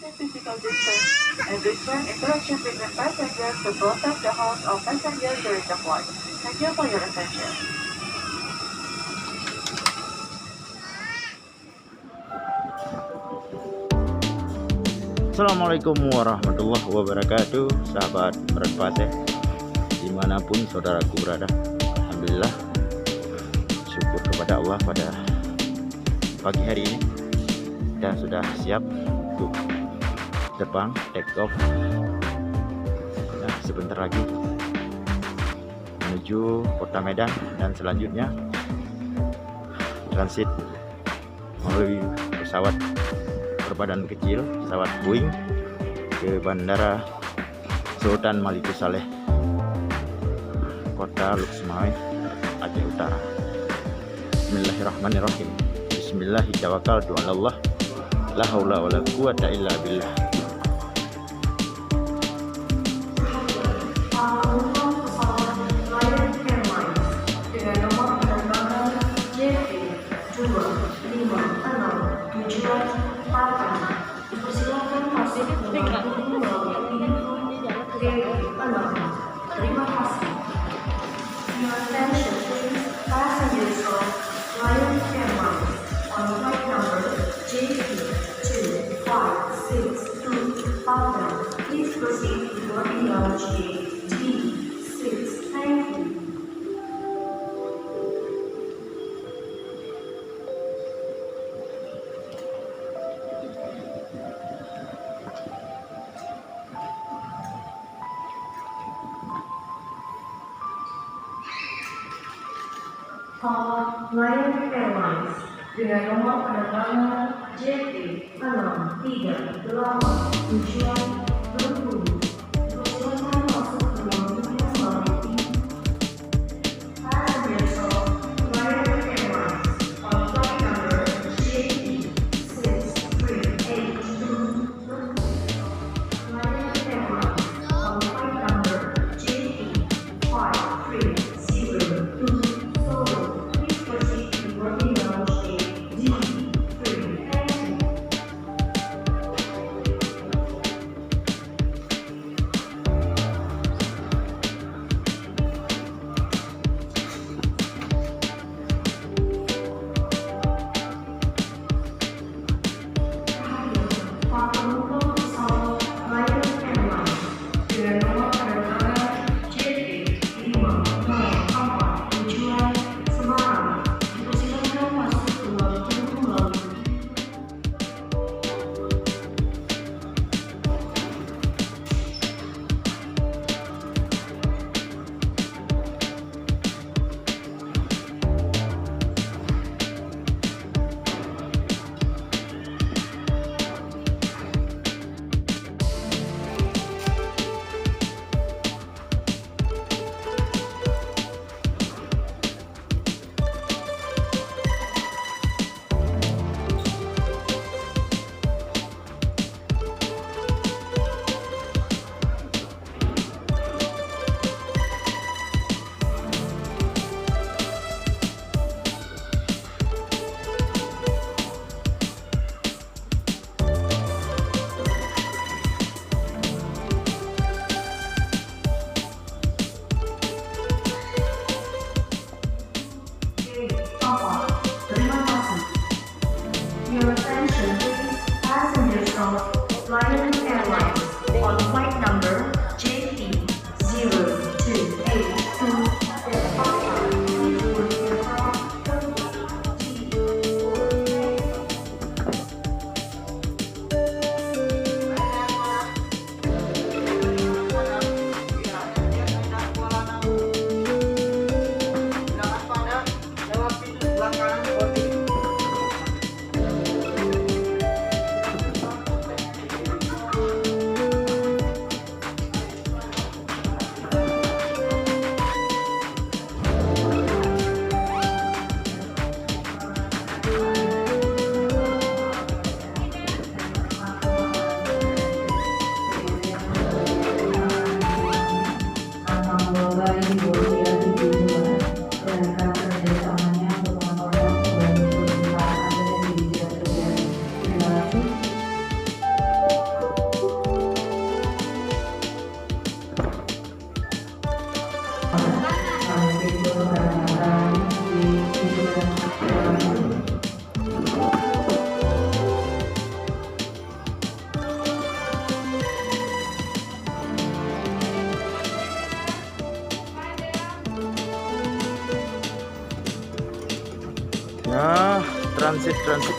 maintain physical distance and restrict interaction between passengers to protect the health of passengers during the flight. Thank you for your attention. Assalamualaikum warahmatullahi wabarakatuh, sahabat Merenpase dimanapun saudaraku berada. Alhamdulillah, syukur kepada Allah pada pagi hari ini kita sudah siap untuk terbang take off. Nah, sebentar lagi menuju kota Medan dan selanjutnya transit melalui pesawat berbadan kecil, pesawat Boeing ke Bandara Sultan Malikusaleh, Kota Luxmawai, Aceh Utara. Bismillahirrahmanirrahim. Bismillahirrahmanirrahim. Allah, la haula wala quwata illa billah. Terima kasih. Your attention please, passengers of Lion Airlines on flight number JT2562 London. Please proceed to boarding lounge gate D6. Thank you. Lion Airlines dengan nomor penerbangan JT638 tujuan Bengkulu. Silakan masuk ke ruang tunggu maritim. Passengers of Lion Airlines on flight number JT6382 Lion Airlines on flight number JT5302 Your attention please, passengers of Lion Airlines on flight number JT0282 departure. Please board aircraft transit.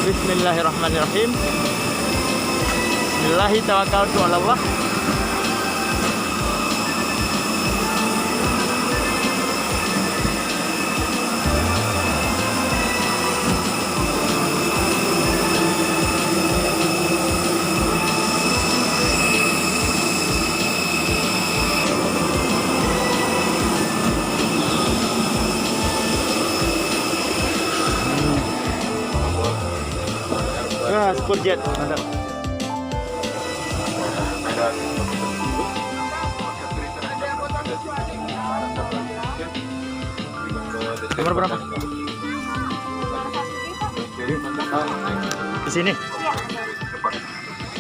Bismillahirrahmanirrahim. Bismillahi tawakkaltu 'ala Allah. Spurjet, mantap. Nomor berapa? Di sini.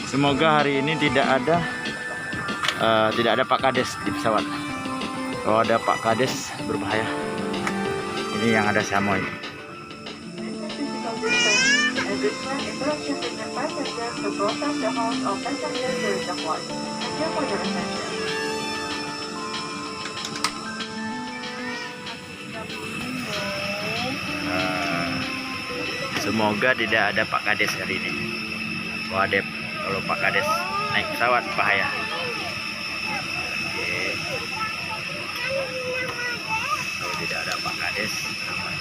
Semoga hari ini tidak ada Pak Kades di pesawat. Kalau ada Pak Kades berbahaya. Ini yang ada Samoy. Instructions with the passengers to protect the host of passengers during the flight. Thank you for your attention. Semoga tidak ada Pak Kades hari ini. Kalau Pak Kades naik pesawat bahaya. Oke. Kalau tidak ada Pak Kades aman.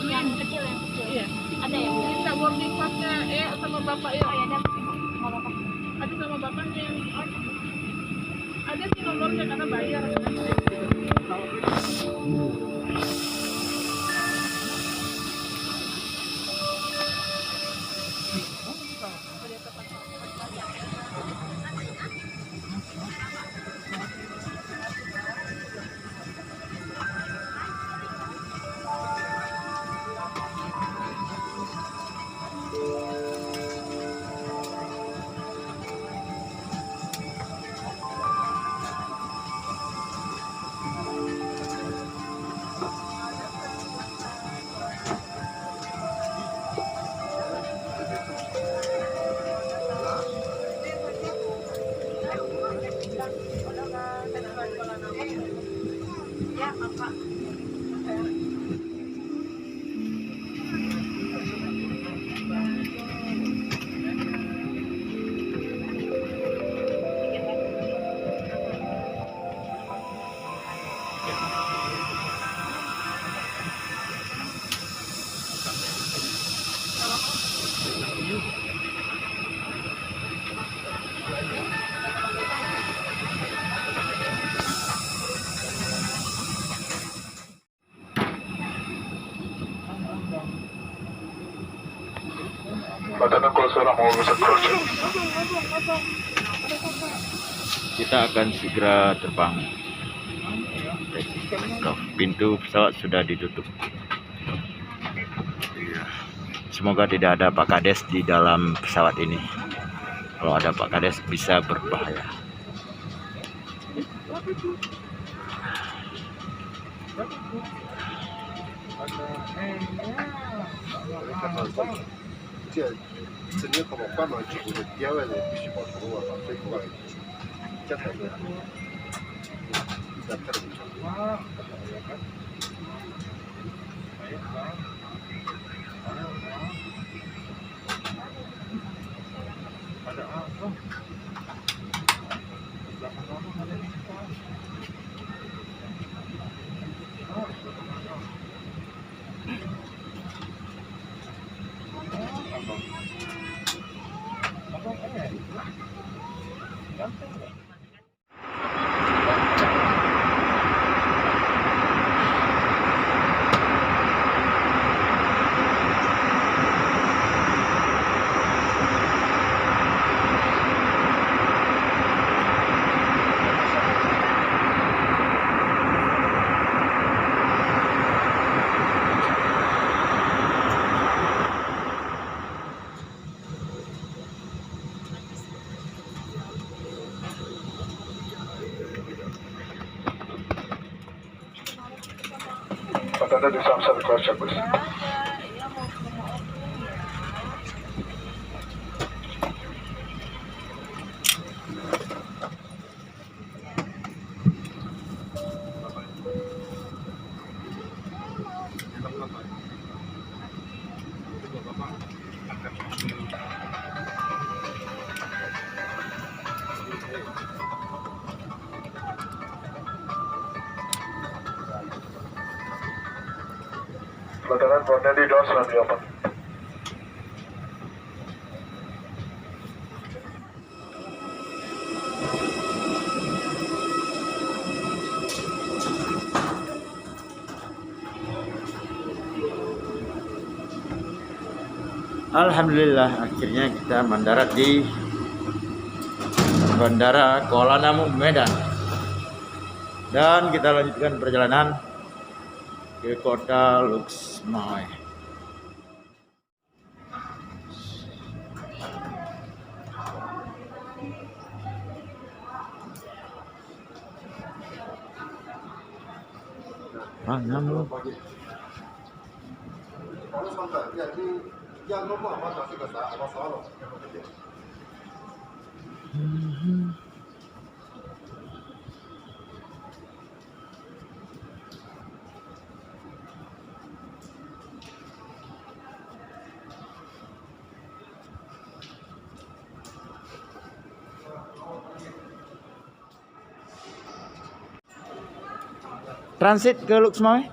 Yang kecil. Iya. Ada ya? Minta boarding pass-nya sama bapak ya. Ada sama bapak. Ada sama bapaknya yang ada sih nomornya karena bayar. Badan ko sa ramon sa project. kita akan segera terbang. Pintu pesawat sudah ditutup. Semoga tidak ada Pak Kades di dalam pesawat ini. Kalau ada Pak Kades bisa berbahaya. Anda di Samsung cross check please. Lieutenant Corneli doors will be open. Alhamdulillah, akhirnya kita mendarat di Bandara Kuala Namu, Medan. Dan kita lanjutkan perjalanan ke kota Luxembourg. Namu. Transit ke Luxembourg?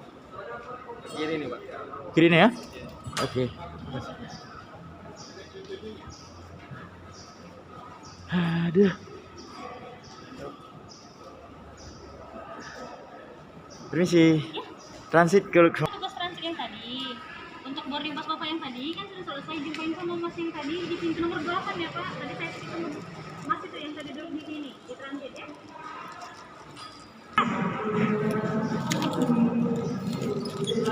Kiri nih, Pak. Kiri nih ya? Oke. Aduh. Permisi. Transit ke Luxembourg. Tugas transit yang tadi. Untuk boarding pass Bapak yang tadi kan sudah selesai. Jumpain sama Mas yang tadi di pintu nomor 8 ya, Pak. Tadi saya ketemu Mas itu yang tadi duduk di sini, di transit ya.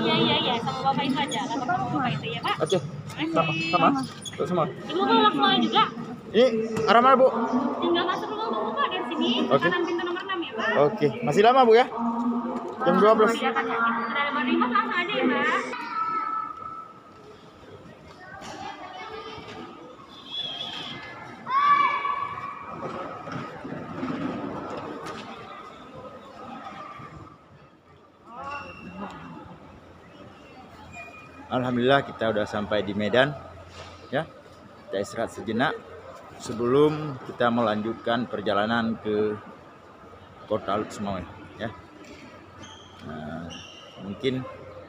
Iya, sama Bapak itu aja. Lapor sama Bapak itu ya, Pak. Oke. Sama. Untuk semua. Ibu mau langsung juga. Ini arah mana, Bu? Tinggal masuk dulu tunggu Pak dari sini. Oke. Kanan pintu nomor 6 ya, Pak. Oke. Masih lama, Bu ya? Jam 12. Iya, Pak. Sudah ada boarding pass langsung aja ya, Pak. Alhamdulillah kita udah sampai di Medan ya. Kita istirahat sejenak sebelum kita melanjutkan perjalanan ke kota Luxembourg ya. Mungkin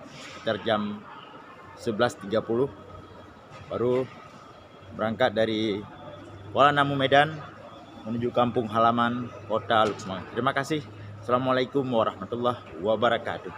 sekitar jam 11.30 baru berangkat dari Kuala Namu, Medan menuju kampung halaman kota Luxembourg. Terima kasih. Assalamualaikum warahmatullahi wabarakatuh.